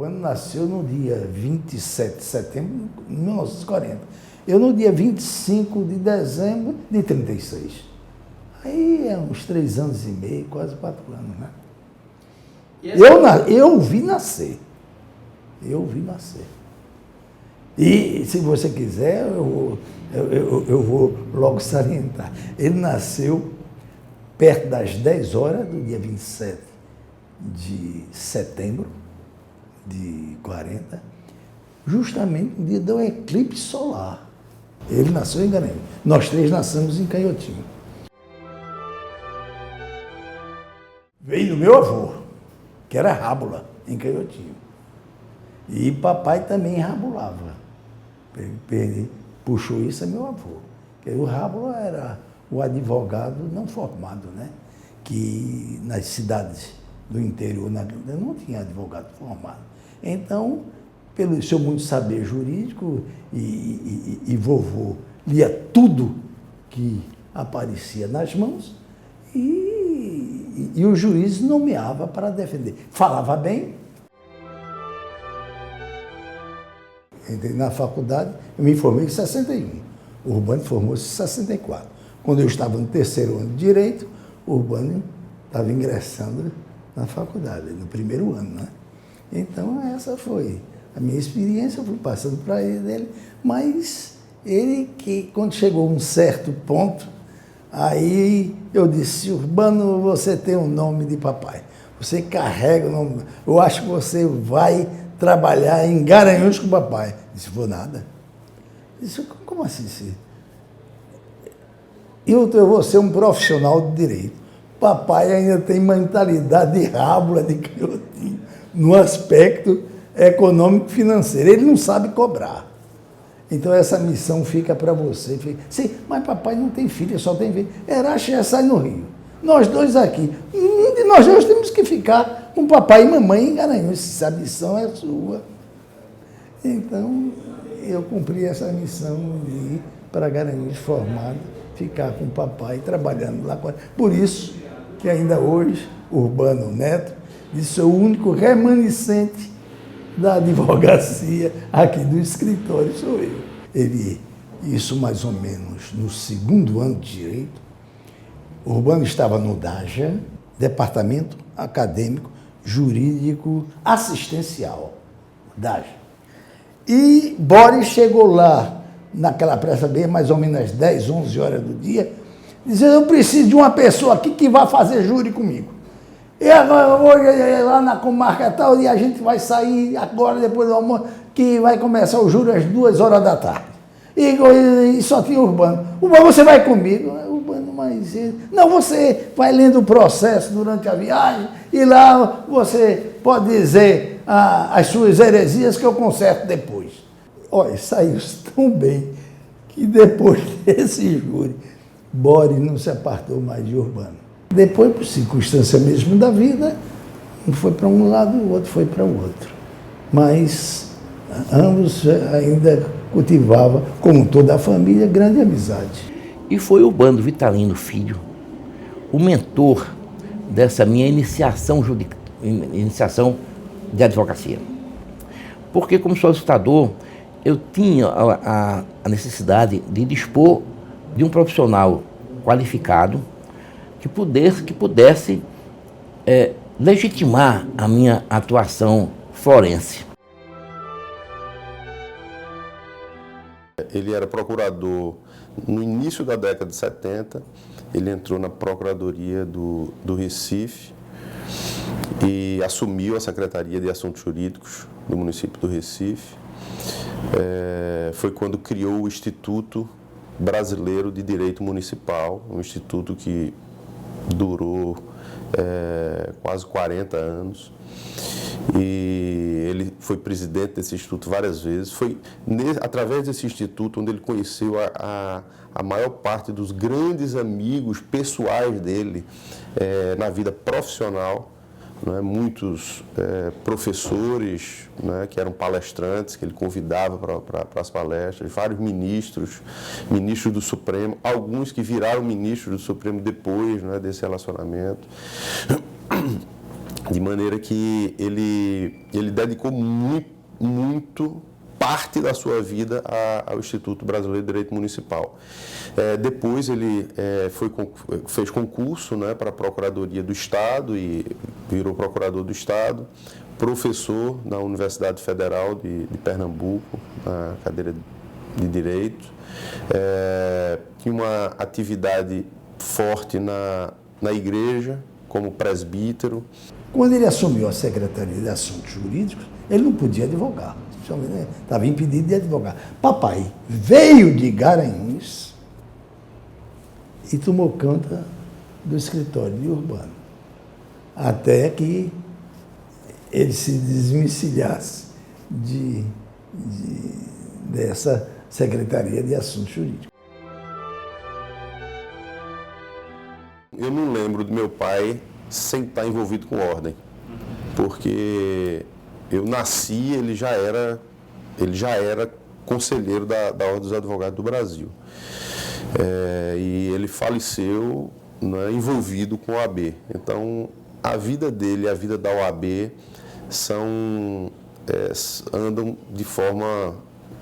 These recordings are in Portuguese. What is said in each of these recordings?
Urbano nasceu no dia 27 de setembro de 1940. Eu no dia 25 de dezembro de 36. Aí é uns 3 anos e meio, quase 4 anos, né? Eu vi nascer. Eu vi nascer. E, se você quiser, eu vou logo salientar. Ele nasceu perto das 10 horas do dia 27 de setembro de 40, justamente no dia do eclipse solar. Ele nasceu em Garanhuns. Nós 3 nascemos em Canhotinho. Veio do meu avô, que era rábula, em Canhotinho. E papai também rabulava. Puxou isso a meu avô. Porque o rábula era o advogado não formado, né? Que nas cidades do interior não tinha advogado formado. Então, pelo seu muito saber jurídico, e vovô lia tudo que aparecia nas mãos, e o juiz nomeava para defender. Falava bem. Entrei na faculdade, eu me formei em 61. O Urbano formou-se em 64. Quando eu estava no 3º ano de Direito, o Urbano estava ingressando na faculdade, no 1º ano, né? Então, essa foi a minha experiência, eu fui passando para ele, mas ele que, quando chegou a um certo ponto, aí eu disse: Urbano, você tem o nome de papai, você carrega o nome, eu acho que você vai trabalhar em Garanhuns com o papai. Eu disse: vou nada. Eu disse: como assim? Eu vou ser um profissional de direito. Papai ainda tem mentalidade de rábula, de canhotinho, no aspecto econômico e financeiro. Ele não sabe cobrar. Então essa missão fica para você. Sim, mas papai não tem filho, só tem filho. Erache já sai no Rio. Nós 2 aqui. Nós 2 temos que ficar com papai e mamãe em Garanhuns. Essa missão é sua. Então, eu cumpri essa missão de ir para Garanhuns formado, ficar com o papai trabalhando lá. Por isso que ainda hoje, Urbano Neto, disse: sou o único remanescente da advocacia aqui do escritório, sou eu. Isso mais ou menos no 2º ano de Direito. O Urbano estava no DAJA, Departamento Acadêmico Jurídico Assistencial, DAJA. E Boris chegou lá, naquela pressa bem, mais ou menos às 10, 11 horas do dia, dizendo: eu preciso de uma pessoa aqui que vai fazer júri comigo. E agora, hoje, lá na comarca tal, e a gente vai sair agora, depois do almoço, que vai começar o júri às 2 horas da tarde. E só tinha Urbano. Urbano, você vai comigo? Urbano, mas... Não, você vai lendo o processo durante a viagem, e lá você pode dizer as suas heresias que eu conserto depois. Olha, saiu tão bem que depois desse júri, Boris não se apartou mais de Urbano. Depois, por circunstância mesmo da vida, um foi para um lado e o outro foi para o outro. Mas ambos ainda cultivavam, como toda a família, grande amizade. E foi Urbano Vitalino Filho o mentor dessa minha iniciação de advocacia. Porque, como solicitador, eu tinha a necessidade de dispor de um profissional qualificado que pudesse legitimar a minha atuação forense. Ele era procurador no início da década de 70, ele entrou na Procuradoria do Recife e assumiu a Secretaria de Assuntos Jurídicos do município do Recife. Foi quando criou o Instituto Brasileiro de Direito Municipal, um instituto que durou quase 40 anos. E ele foi presidente desse instituto várias vezes. Foi através desse instituto onde ele conheceu a maior parte dos grandes amigos pessoais dele na vida profissional, né? Muitos professores, né, que eram palestrantes, que ele convidava para as palestras, vários ministros do Supremo, alguns que viraram ministros do Supremo depois, né, desse relacionamento. De maneira que ele dedicou muito parte da sua vida ao Instituto Brasileiro de Direito Municipal. Depois ele fez concurso, né, para a Procuradoria do Estado e virou procurador do Estado, professor na Universidade Federal de Pernambuco, na cadeira de Direito. Tinha uma atividade forte na igreja, como presbítero. Quando ele assumiu a Secretaria de Assuntos Jurídicos, ele não podia advogar. Estava impedido de advogar. Papai veio de Garanhuns e tomou conta do escritório de Urbano, até que ele se desvencilhasse dessa Secretaria de Assuntos Jurídicos. Eu não lembro do meu pai sem estar envolvido com ordem, porque eu nasci, ele já era conselheiro da Ordem dos Advogados do Brasil. E ele faleceu, né, envolvido com a OAB. Então, a vida dele e a vida da OAB andam de forma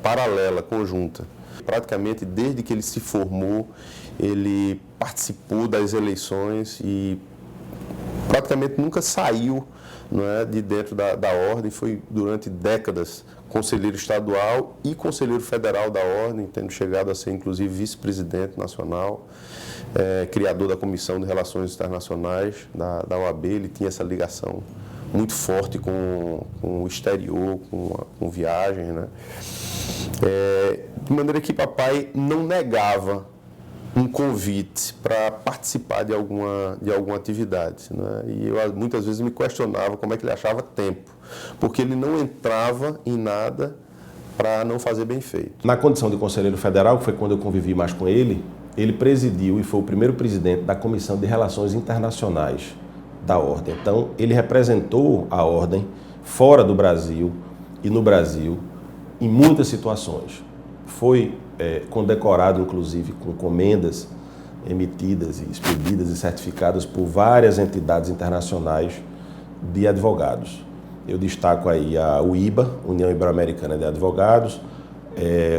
paralela, conjunta. Praticamente, desde que ele se formou, ele participou das eleições e praticamente nunca saiu, não é, de dentro da ordem. Foi durante décadas conselheiro estadual e conselheiro federal da ordem, tendo chegado a ser inclusive vice-presidente nacional, criador da Comissão de Relações Internacionais da OAB. Ele tinha essa ligação muito forte com o exterior, com viagens, né? De maneira que papai não negava um convite para participar de alguma atividade, né? E eu muitas vezes me questionava como é que ele achava tempo, porque ele não entrava em nada para não fazer bem feito. Na condição de conselheiro federal, que foi quando eu convivi mais com ele, ele presidiu e foi o primeiro presidente da Comissão de Relações Internacionais da Ordem. Então, ele representou a Ordem fora do Brasil e no Brasil em muitas situações. Foi condecorado, inclusive, com comendas emitidas e expedidas e certificadas por várias entidades internacionais de advogados. Eu destaco aí a UIBA, União Ibero-Americana de Advogados,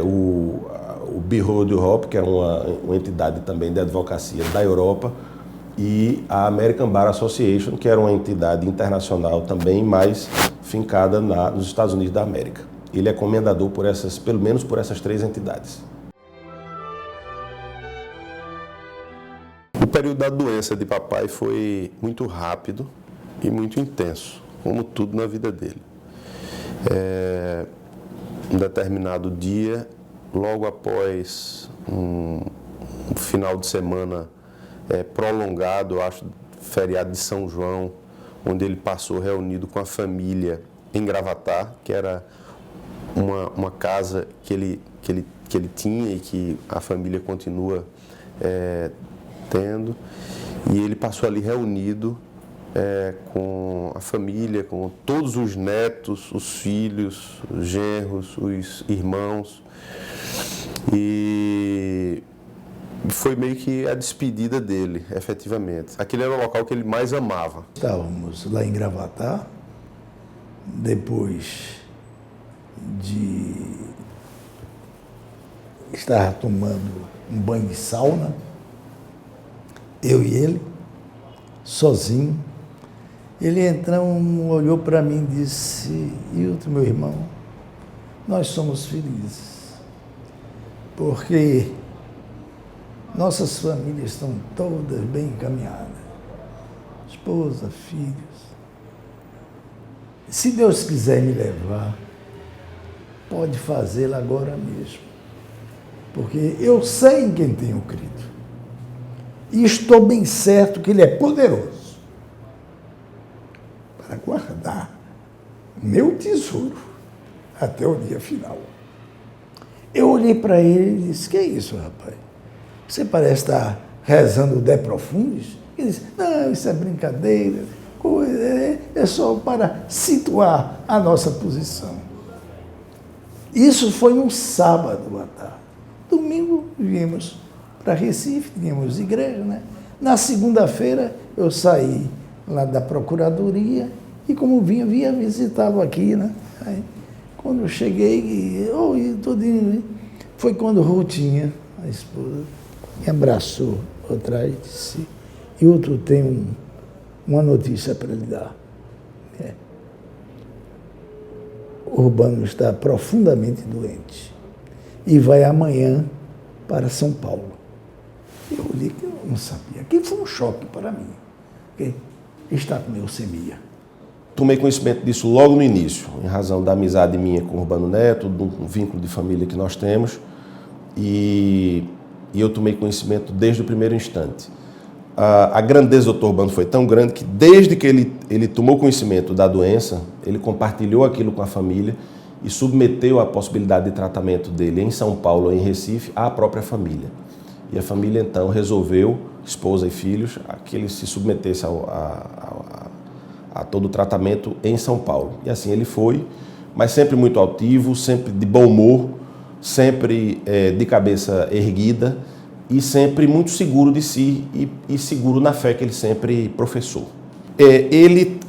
o Bureau d'Europe, que é uma entidade também de advocacia da Europa, e a American Bar Association, que era uma entidade internacional também mais fincada nos Estados Unidos da América. Ele é comendador pelo menos por essas três entidades. O período da doença de papai foi muito rápido e muito intenso, como tudo na vida dele. Um determinado dia, logo após um final de semana prolongado, eu acho, feriado de São João, onde ele passou reunido com a família em Gravatar, que era uma casa que ele tinha e que a família continua tendo, e ele passou ali reunido com a família, com todos os netos, os filhos, os genros, os irmãos, e foi meio que a despedida dele, efetivamente. Aquele era o local que ele mais amava. Estávamos lá em Gravatar, depois de estar tomando um banho de sauna, eu e ele, sozinho. Ele entrou, olhou para mim e disse: Hilton, meu irmão, nós somos felizes, porque nossas famílias estão todas bem encaminhadas, esposa, filhos. Se Deus quiser me levar, pode fazê-lo agora mesmo, porque eu sei em quem tenho crido e estou bem certo que Ele é poderoso para guardar meu tesouro até o dia final. Eu olhei para ele e disse: que é isso, rapaz? Você parece estar rezando o De Profundis? Ele disse: não, isso é brincadeira, é só para situar a nossa posição. Isso foi um sábado à tarde. Domingo viemos para Recife, tínhamos igreja, né? Na segunda-feira eu saí lá da Procuradoria E como vinha visitá-lo aqui, né? Aí, quando eu cheguei, tudinho, foi quando Rutinha, a esposa, me abraçou atrás e disse: Hilton, tem uma notícia para lhe dar. O Urbano está profundamente doente e vai amanhã para São Paulo. Eu olhei que eu não sabia. Aquilo foi um choque para mim. Porque está com leucemia. Tomei conhecimento disso logo no início, em razão da amizade minha com o Urbano Neto, do vínculo de família que nós temos, e eu tomei conhecimento desde o primeiro instante. A grandeza do Dr. Urbano foi tão grande que desde que ele tomou conhecimento da doença, ele compartilhou aquilo com a família e submeteu a possibilidade de tratamento dele em São Paulo ou em Recife à própria família. E a família então resolveu, esposa e filhos, que ele se submetesse a todo o tratamento em São Paulo. E assim ele foi, mas sempre muito altivo, sempre de bom humor, sempre de cabeça erguida e sempre muito seguro de si e seguro na fé que ele sempre professou. Ele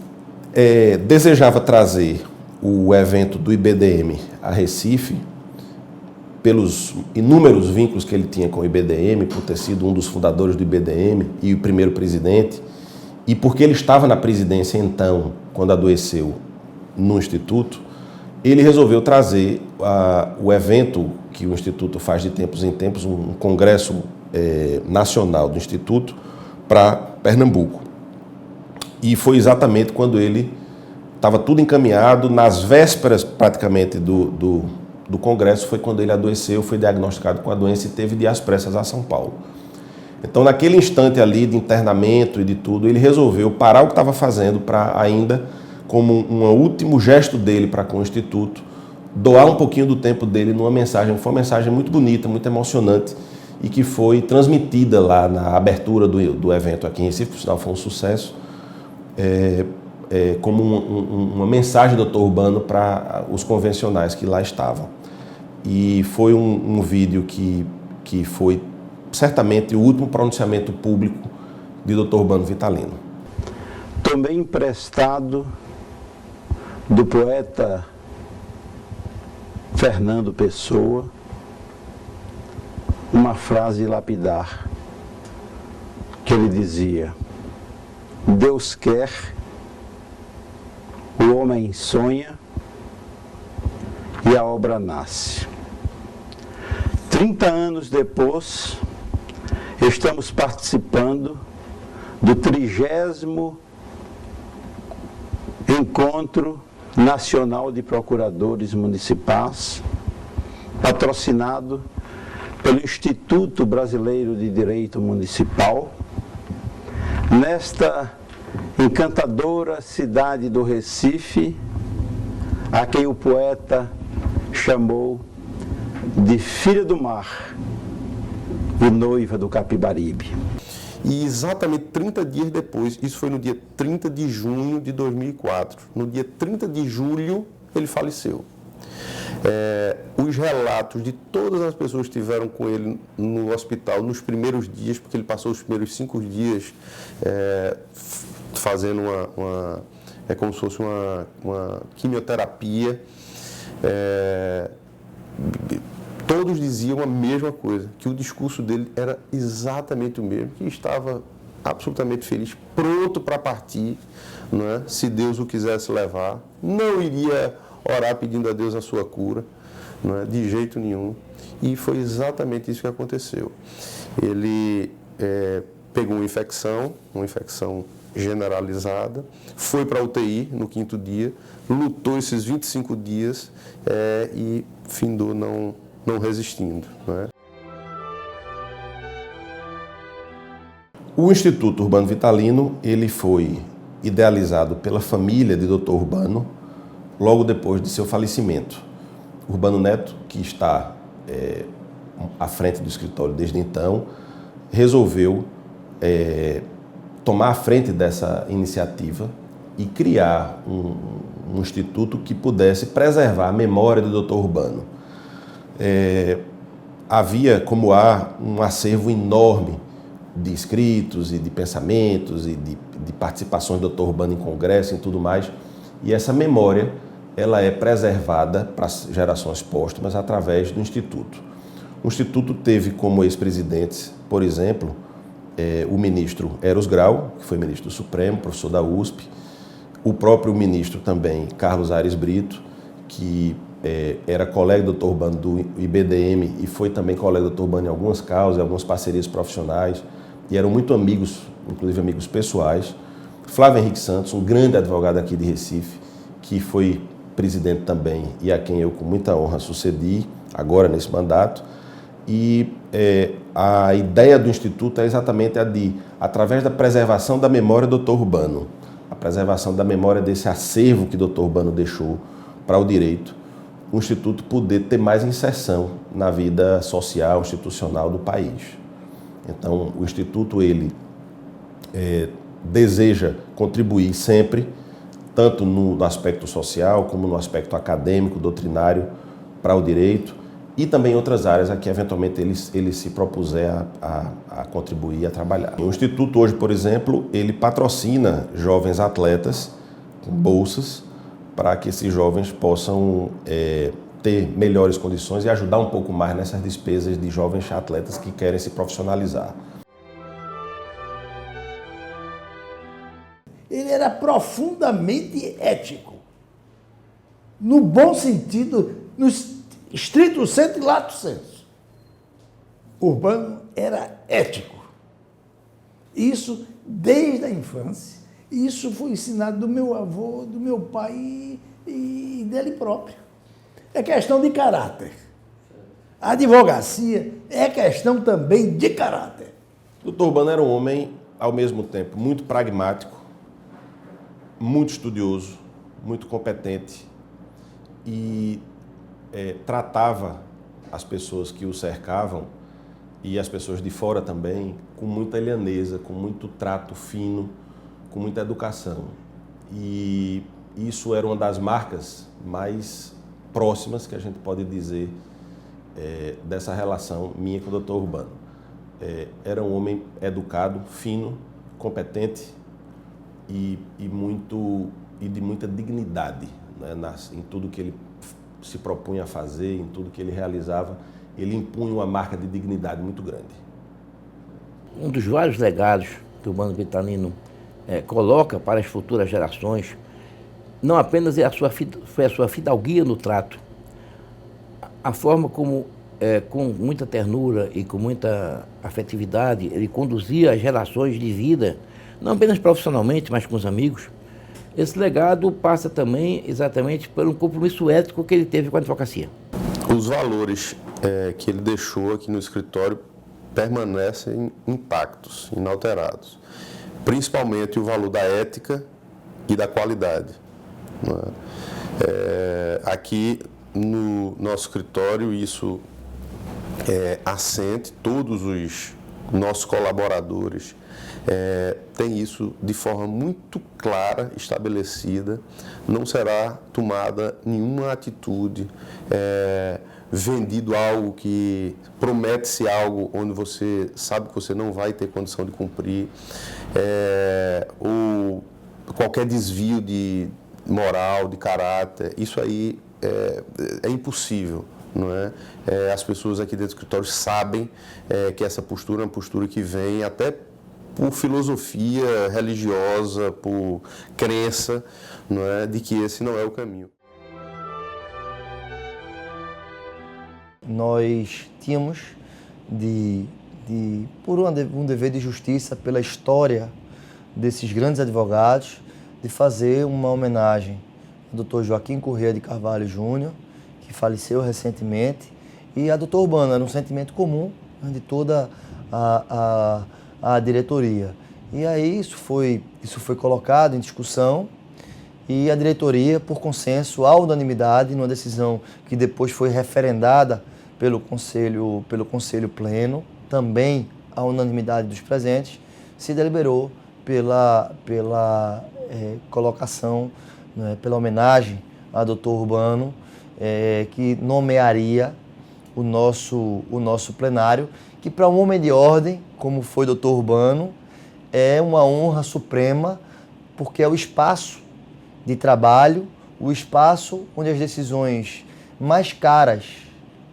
desejava trazer o evento do IBDM a Recife pelos inúmeros vínculos que ele tinha com o IBDM, por ter sido um dos fundadores do IBDM e o primeiro presidente, e porque ele estava na presidência então, quando adoeceu no Instituto, ele resolveu trazer o evento que o Instituto faz de tempos em tempos, um congresso nacional do Instituto, para Pernambuco. E foi exatamente quando ele estava tudo encaminhado, nas vésperas praticamente do congresso, foi quando ele adoeceu, foi diagnosticado com a doença e teve de ir às pressas a São Paulo. Então, naquele instante ali de internamento e de tudo, ele resolveu parar o que estava fazendo para ainda, como um último gesto dele para com o Instituto, doar um pouquinho do tempo dele numa mensagem. Foi uma mensagem muito bonita, muito emocionante e que foi transmitida lá na abertura do evento aqui em Recife, por sinal foi um sucesso, como uma mensagem do Dr. Urbano para os convencionais que lá estavam. E foi um vídeo que foi certamente o último pronunciamento público de Dr. Urbano Vitalino. Tomei emprestado do poeta Fernando Pessoa uma frase lapidar que ele dizia: Deus quer, o homem sonha e a obra nasce. 30 anos depois, estamos participando do 30º Encontro Nacional de Procuradores Municipais, patrocinado pelo Instituto Brasileiro de Direito Municipal, nesta encantadora cidade do Recife, a quem o poeta chamou de Filha do Mar e Noiva do Capibaribe. E exatamente 30 dias depois, isso foi no dia 30 de junho de 2004, no dia 30 de julho ele faleceu. Os relatos de todas as pessoas que estiveram com ele no hospital nos primeiros dias, porque ele passou os primeiros 5 dias fazendo como se fosse uma quimioterapia, todos diziam a mesma coisa, que o discurso dele era exatamente o mesmo, que estava absolutamente feliz, pronto para partir, não é? Se Deus o quisesse levar, não iria orar pedindo a Deus a sua cura, não é? De jeito nenhum. E foi exatamente isso que aconteceu. Ele pegou uma infecção generalizada, foi para a UTI no 5º dia, lutou esses 25 dias e findou não resistindo. Não é? O Instituto Urbano Vitalino, ele foi idealizado pela família de Dr. Urbano logo depois de seu falecimento. Urbano Neto, que está à frente do escritório desde então, resolveu tomar a frente dessa iniciativa e criar um instituto que pudesse preservar a memória do Dr. Urbano. Havia, como há, um acervo enorme de escritos e de pensamentos e de participações do Dr. Urbano em congresso e tudo mais. E essa memória, ela é preservada para as gerações póstumas através do Instituto. O Instituto teve como ex-presidentes, por exemplo, o ministro Eros Grau, que foi ministro do Supremo, professor da USP, o próprio ministro também, Carlos Aires Brito, que era colega do Dr. Urbano do IBDM e foi também colega do Dr. Urbano em algumas causas, em algumas parcerias profissionais, e eram muito amigos, inclusive amigos pessoais. Flávio Henrique Santos, um grande advogado aqui de Recife, que foi presidente também e a quem eu com muita honra sucedi agora nesse mandato. E a ideia do Instituto é exatamente a de, através da preservação da memória do Dr. Urbano, a preservação da memória desse acervo que o Dr. Urbano deixou para o direito, o Instituto poder ter mais inserção na vida social, institucional do país. Então, o Instituto, ele deseja contribuir sempre, tanto no aspecto social, como no aspecto acadêmico, doutrinário, para o direito, e também em outras áreas a que, eventualmente, ele se propuser a contribuir, a trabalhar. O Instituto, hoje, por exemplo, ele patrocina jovens atletas com bolsas, para que esses jovens possam ter melhores condições e ajudar um pouco mais nessas despesas de jovens atletas que querem se profissionalizar. Ele era profundamente ético, no bom sentido, no estrito senso e lato sensu. Urbano era ético. Isso desde a infância. Isso foi ensinado do meu avô, do meu pai e dele próprio. É questão de caráter. A advocacia é questão também de caráter. O Dr. Urbano era um homem, ao mesmo tempo, muito pragmático, muito estudioso, muito competente e tratava as pessoas que o cercavam e as pessoas de fora também com muita lhaneza, com muito trato fino, com muita educação. E isso era uma das marcas mais próximas que a gente pode dizer dessa relação minha com o Dr. Urbano. Era um homem educado, fino, competente e de muita dignidade, né, em tudo que ele se propunha a fazer, em tudo que ele realizava. Ele impunha uma marca de dignidade muito grande. Um dos vários legados que o Urbano Vitalino coloca para as futuras gerações, não apenas foi a sua fidalguia no trato, a forma como, com muita ternura e com muita afetividade, ele conduzia as relações de vida, não apenas profissionalmente, mas com os amigos. Esse legado passa também exatamente por um compromisso ético que ele teve com a advocacia. Os valores que ele deixou aqui no escritório permanecem intactos, inalterados. Principalmente o valor da ética e da qualidade. Aqui no nosso escritório isso é assente, todos os nossos colaboradores têm isso de forma muito clara, estabelecida. Não será tomada nenhuma atitude, vendido algo que promete-se algo onde você sabe que você não vai ter condição de cumprir, ou qualquer desvio de moral, de caráter. Isso aí é impossível, não é? As pessoas aqui dentro do escritório sabem que essa postura é uma postura que vem até por filosofia religiosa, por crença, não é? De que esse não é o caminho. Nós tínhamos, por um dever de justiça, pela história desses grandes advogados, de fazer uma homenagem ao Dr. Joaquim Corrêa de Carvalho Júnior, que faleceu recentemente, e a Dr. Urbano. Era um sentimento comum de toda a diretoria. E aí isso foi colocado em discussão, e a diretoria, por consenso, à unanimidade, numa decisão que depois foi referendada pelo Conselho Pleno, também à unanimidade dos presentes, se deliberou pela colocação, né, pela homenagem a Dr. Urbano, que nomearia o nosso plenário, que para um homem de ordem, como foi o Dr. Urbano, é uma honra suprema, porque é o espaço de trabalho, o espaço onde as decisões mais caras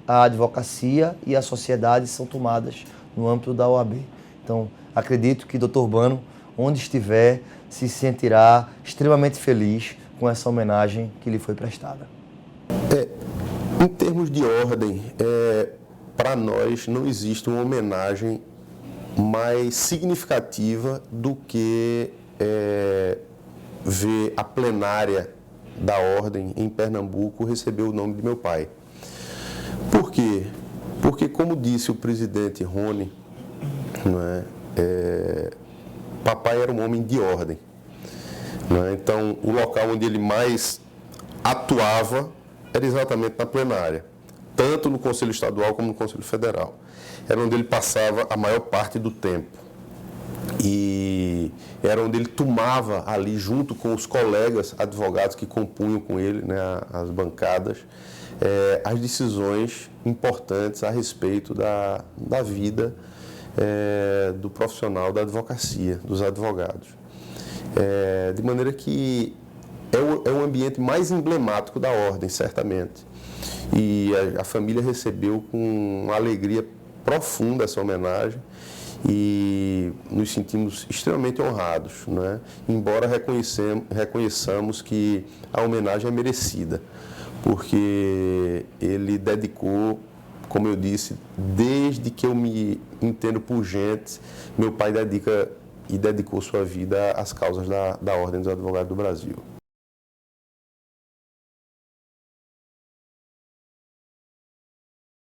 à advocacia e à sociedade são tomadas no âmbito da OAB. Então, acredito que o Dr. Urbano, onde estiver, se sentirá extremamente feliz com essa homenagem que lhe foi prestada. Em termos de ordem, para nós não existe uma homenagem mais significativa do que ver a plenária da ordem em Pernambuco receber o nome de meu pai. Por quê? Porque, como disse o presidente Rony, não é, papai era um homem de ordem. Não é? Então, o local onde ele mais atuava era exatamente na plenária, tanto no Conselho Estadual como no Conselho Federal. Era onde ele passava a maior parte do tempo. E era onde ele tomava ali, junto com os colegas advogados que compunham com ele, né, as bancadas, as decisões importantes a respeito da vida do profissional da advocacia, dos advogados. De maneira que é o ambiente mais emblemático da ordem, certamente. E a família recebeu com uma alegria profunda essa homenagem e nos sentimos extremamente honrados, né? Embora reconheçamos que a homenagem é merecida, porque ele dedicou, como eu disse, desde que eu me entendo por gente, meu pai dedicou sua vida às causas da Ordem dos Advogados do Brasil.